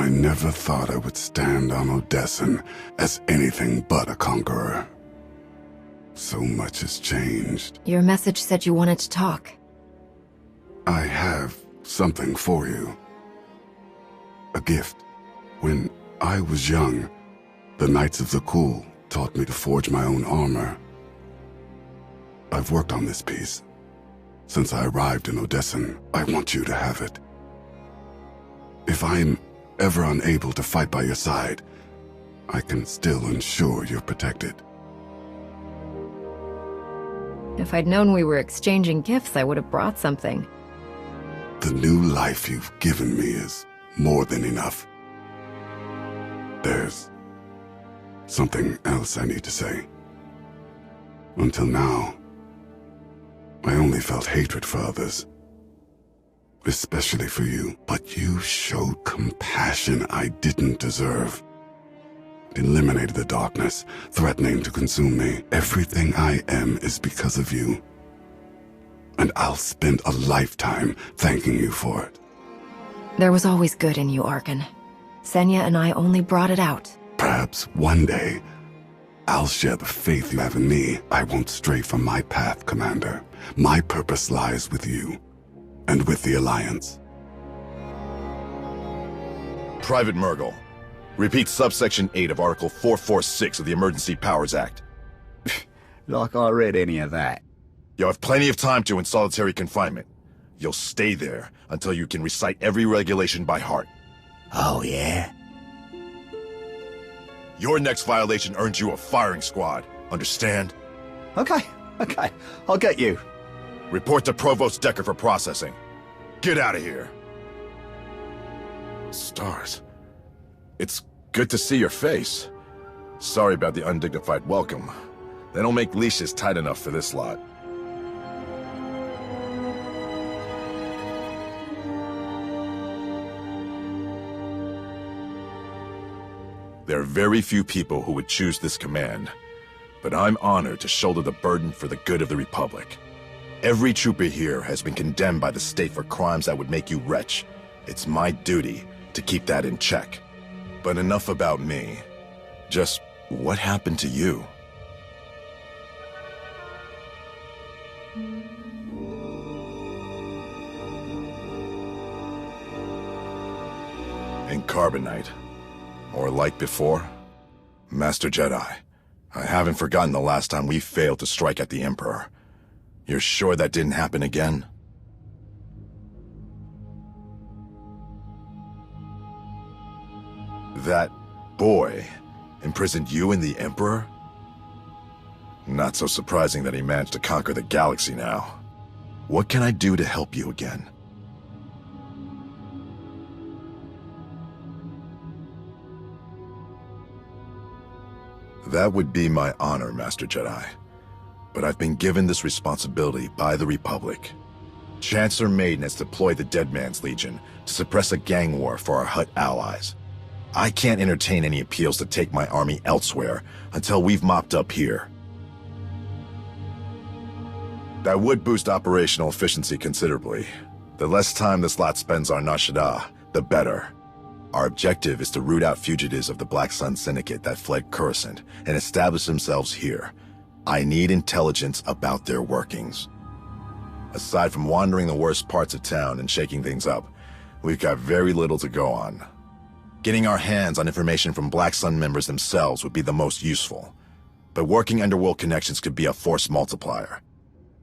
I never thought I would stand on Odessan as anything but a conqueror. So much has changed. Your message said you wanted to talk. I have something for you. A gift. When I was young, the Knights of the Cool taught me to forge my own armor. I've worked on this piece. Since I arrived in Odessan, I want you to have it. If I'm ever unable to fight by your side, I can still ensure you're protected. If I'd known we were exchanging gifts, I would have brought something. The new life you've given me is more than enough. There's something else I need to say. Until now, I only felt hatred for others, especially for you. But you showed compassion I didn't deserve. Eliminated the darkness, threatening to consume me. Everything I am is because of you. And I'll spend a lifetime thanking you for it. There was always good in you, Arkan. Senya and I only brought it out. Perhaps one day, I'll share the faith you have in me. I won't stray from my path, Commander. My purpose lies with you, and with the Alliance. Private Murgle, repeat subsection 8 of Article 446 of the Emergency Powers Act. Like I read any of that. You'll have plenty of time to in solitary confinement. You'll stay there until you can recite every regulation by heart. Oh, yeah? Your next violation earns you a firing squad. Understand? Okay. I'll get you. Report to Provost Decker for processing. Get out of here. Stars. It's good to see your face. Sorry about the undignified welcome. They don't make leashes tight enough for this lot. There are very few people who would choose this command, but I'm honored to shoulder the burden for the good of the Republic. Every trooper here has been condemned by the state for crimes that would make you retch. It's my duty to keep that in check. But enough about me. Just what happened to you? In Carbonite. Or like before? Master Jedi, I haven't forgotten the last time we failed to strike at the Emperor. You're sure that didn't happen again? That boy imprisoned you and the Emperor? Not so surprising that he managed to conquer the galaxy now. What can I do to help you again? That would be my honor, Master Jedi. But I've been given this responsibility by the Republic. Chancellor Maiden has deployed the Dead Man's Legion to suppress a gang war for our Hutt allies. I can't entertain any appeals to take my army elsewhere until we've mopped up here. That would boost operational efficiency considerably. The less time this lot spends on Nar Shaddaa, the better. Our objective is to root out fugitives of the Black Sun Syndicate that fled Coruscant and establish themselves here. I need intelligence about their workings. Aside from wandering the worst parts of town and shaking things up, we've got very little to go on. Getting our hands on information from Black Sun members themselves would be the most useful. But working underworld connections could be a force multiplier.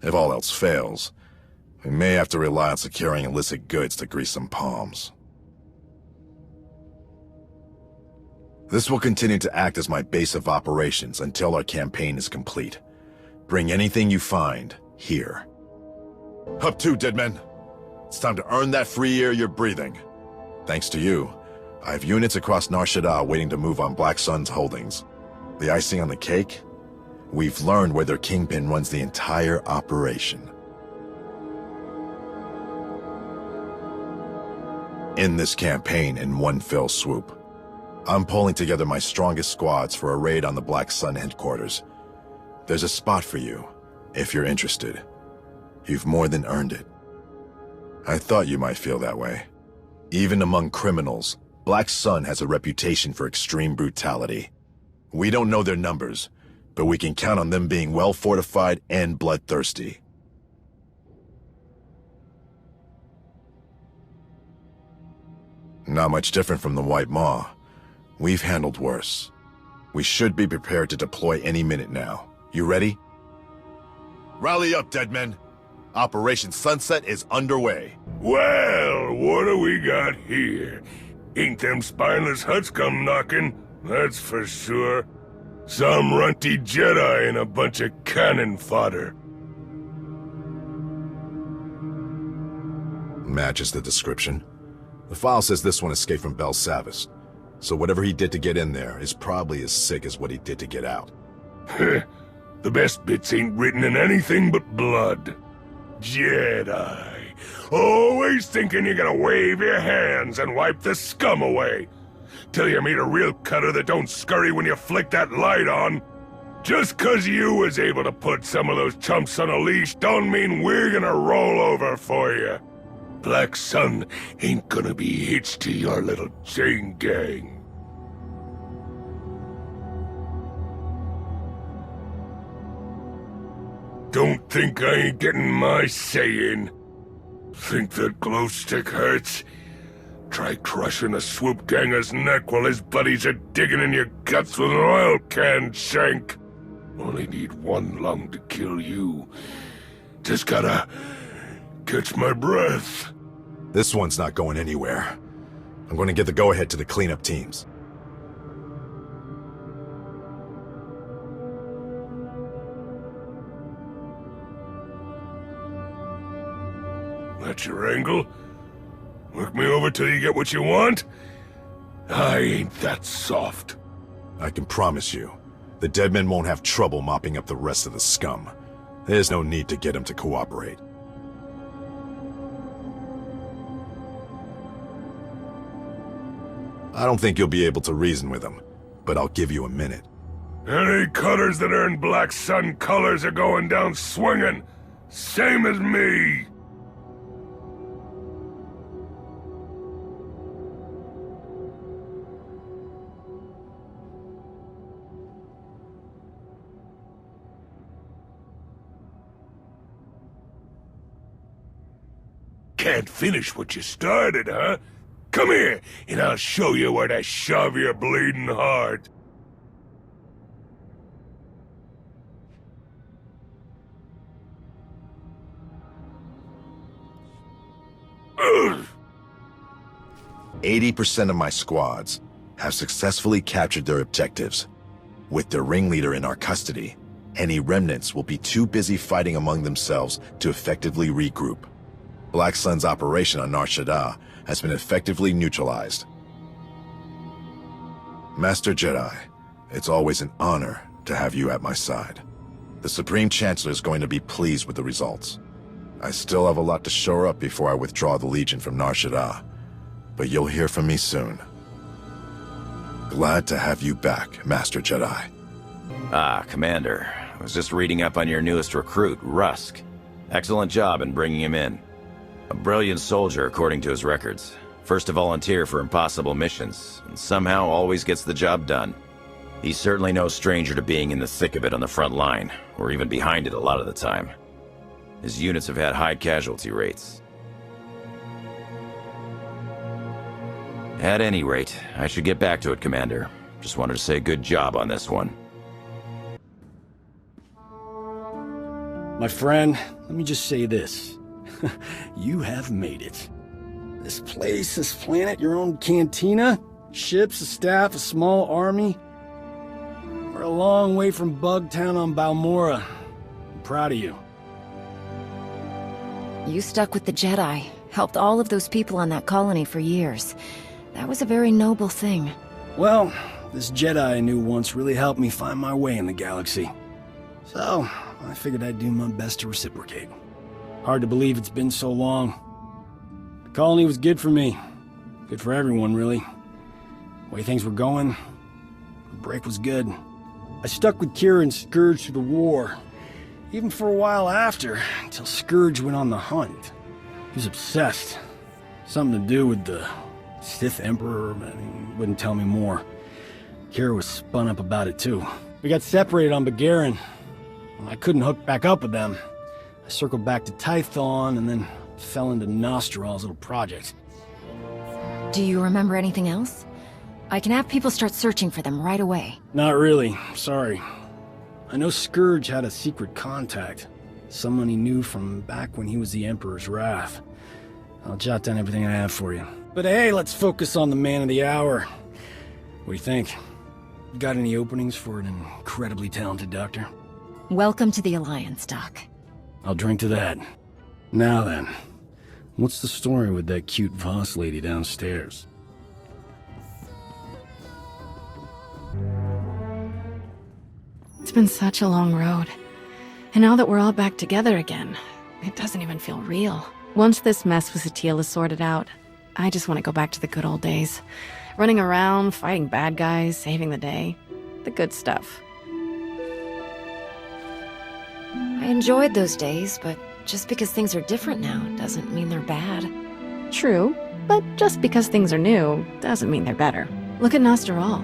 If all else fails, we may have to rely on securing illicit goods to grease some palms. This will continue to act as my base of operations until our campaign is complete. Bring anything you find here. Up to, Deadman. It's time to earn that free air you're breathing. Thanks to you, I have units across Nar Shaddaa waiting to move on Black Sun's holdings. The icing on the cake? We've learned where their kingpin runs the entire operation. End this campaign in one fell swoop. I'm pulling together my strongest squads for a raid on the Black Sun headquarters. There's a spot for you, if you're interested. You've more than earned it. I thought you might feel that way. Even among criminals, Black Sun has a reputation for extreme brutality. We don't know their numbers, but we can count on them being well-fortified and bloodthirsty. Not much different from the White Maw. We've handled worse. We should be prepared to deploy any minute now. You ready? Rally up, dead men. Operation Sunset is underway. Well, what do we got here? Ain't them spineless huts come knocking, that's for sure. Some runty Jedi and a bunch of cannon fodder. Matches the description. The file says this one escaped from Bel Savis, so whatever he did to get in there is probably as sick as what he did to get out. The best bits ain't written in anything but blood. Jedi. Always thinking you're gonna wave your hands and wipe the scum away. Till you meet a real cutter that don't scurry when you flick that light on. Just 'cause you was able to put some of those chumps on a leash don't mean we're gonna roll over for you. Black Sun ain't gonna be hitched to your little chain gang. Don't think I ain't getting my say in. Think that glow stick hurts? Try crushing a swoop ganger's neck while his buddies are digging in your guts with an oil can shank. Only need one lung to kill you. Just gotta catch my breath. This one's not going anywhere. I'm going to get the go-ahead to the cleanup teams. That's your angle? Work me over till you get what you want? I ain't that soft. I can promise you, the dead men won't have trouble mopping up the rest of the scum. There's no need to get them to cooperate. I don't think you'll be able to reason with them, but I'll give you a minute. Any cutters that earn Black Sun colors are going down swinging. Same as me. Can't finish what you started, huh? Come here, and I'll show you where to shove your bleeding heart. Ugh. 80% of my squads have successfully captured their objectives. With their ringleader in our custody, any remnants will be too busy fighting among themselves to effectively regroup. Black Sun's operation on Nar Shaddaa has been effectively neutralized. Master Jedi, it's always an honor to have you at my side. The Supreme Chancellor is going to be pleased with the results. I still have a lot to shore up before I withdraw the Legion from Nar Shaddaa, but you'll hear from me soon. Glad to have you back, Master Jedi. Ah, Commander. I was just reading up on your newest recruit, Rusk. Excellent job in bringing him in. A brilliant soldier, according to his records. First to volunteer for impossible missions, and somehow always gets the job done. He's certainly no stranger to being in the thick of it on the front line, or even behind it a lot of the time. His units have had high casualty rates. At any rate, I should get back to it, Commander. Just wanted to say good job on this one. My friend, let me just say this. You have made it. This place, this planet, your own cantina, ships, a staff, a small army. We're a long way from Bugtown on Balmorra. I'm proud of you. You stuck with the Jedi, helped all of those people on that colony for years. That was a very noble thing. Well, this Jedi I knew once really helped me find my way in the galaxy. So, I figured I'd do my best to reciprocate. Hard to believe it's been so long. The colony was good for me. Good for everyone, really. The way things were going, the break was good. I stuck with Kira and Scourge through the war. Even for a while after, until Scourge went on the hunt. He was obsessed. Something to do with the Sith Emperor, I mean, wouldn't tell me more. Kira was spun up about it too. We got separated on Begarin. I couldn't hook back up with them. I circled back to Tython and then fell into Nostral's little project. Do you remember anything else? I can have people start searching for them right away. Not really, sorry. I know Scourge had a secret contact. Someone he knew from back when he was the Emperor's Wrath. I'll jot down everything I have for you. But hey, let's focus on the man of the hour. What do you think? Got any openings for an incredibly talented doctor? Welcome to the Alliance, Doc. I'll drink to that. Now then, what's the story with that cute Voss lady downstairs? It's been such a long road. And now that we're all back together again, it doesn't even feel real. Once this mess with Satele is sorted out, I just want to go back to the good old days. Running around, fighting bad guys, saving the day. The good stuff. I enjoyed those days, but just because things are different now doesn't mean they're bad. True, but just because things are new doesn't mean they're better. Look at Nostral.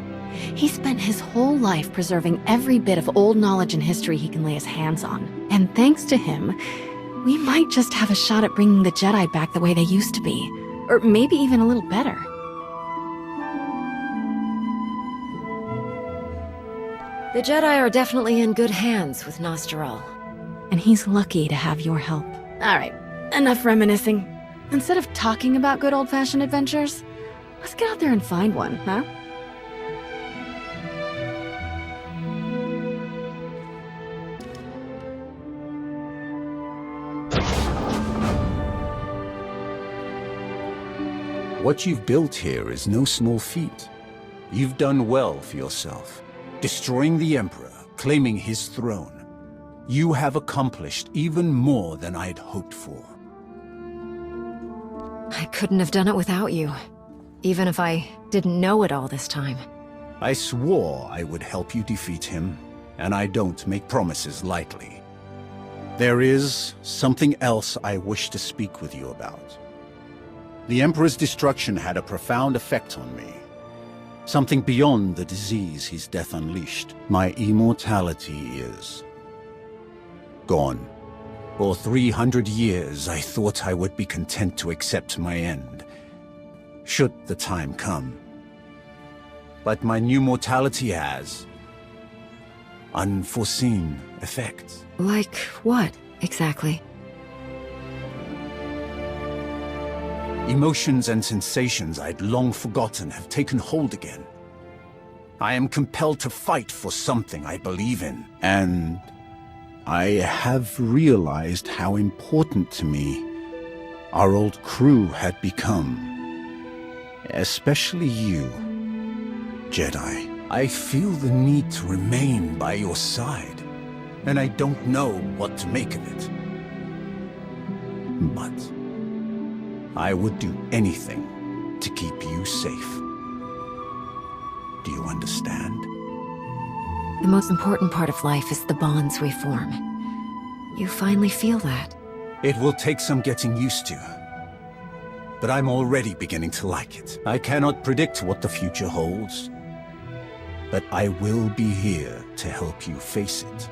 He spent his whole life preserving every bit of old knowledge and history he can lay his hands on. And thanks to him, we might just have a shot at bringing the Jedi back the way they used to be. Or maybe even a little better. The Jedi are definitely in good hands with Nostral. And he's lucky to have your help. Alright, enough reminiscing. Instead of talking about good old-fashioned adventures, let's get out there and find one, huh? What you've built here is no small feat. You've done well for yourself. Destroying the Emperor, claiming his throne. You have accomplished even more than I'd hoped for. I couldn't have done it without you. Even if I didn't know it all this time. I swore I would help you defeat him, and I don't make promises lightly. There is something else I wish to speak with you about. The Emperor's destruction had a profound effect on me. Something beyond the disease his death unleashed. My immortality is gone. For 300 years, I thought I would be content to accept my end, should the time come. But my new mortality has unforeseen effects. Like what, exactly? Emotions and sensations I'd long forgotten have taken hold again. I am compelled to fight for something I believe in, and I have realized how important to me our old crew had become. Especially you, Jedi. I feel the need to remain by your side, and I don't know what to make of it. But I would do anything to keep you safe. Do you understand? The most important part of life is the bonds we form. You finally feel that. It will take some getting used to. But I'm already beginning to like it. I cannot predict what the future holds. But I will be here to help you face it.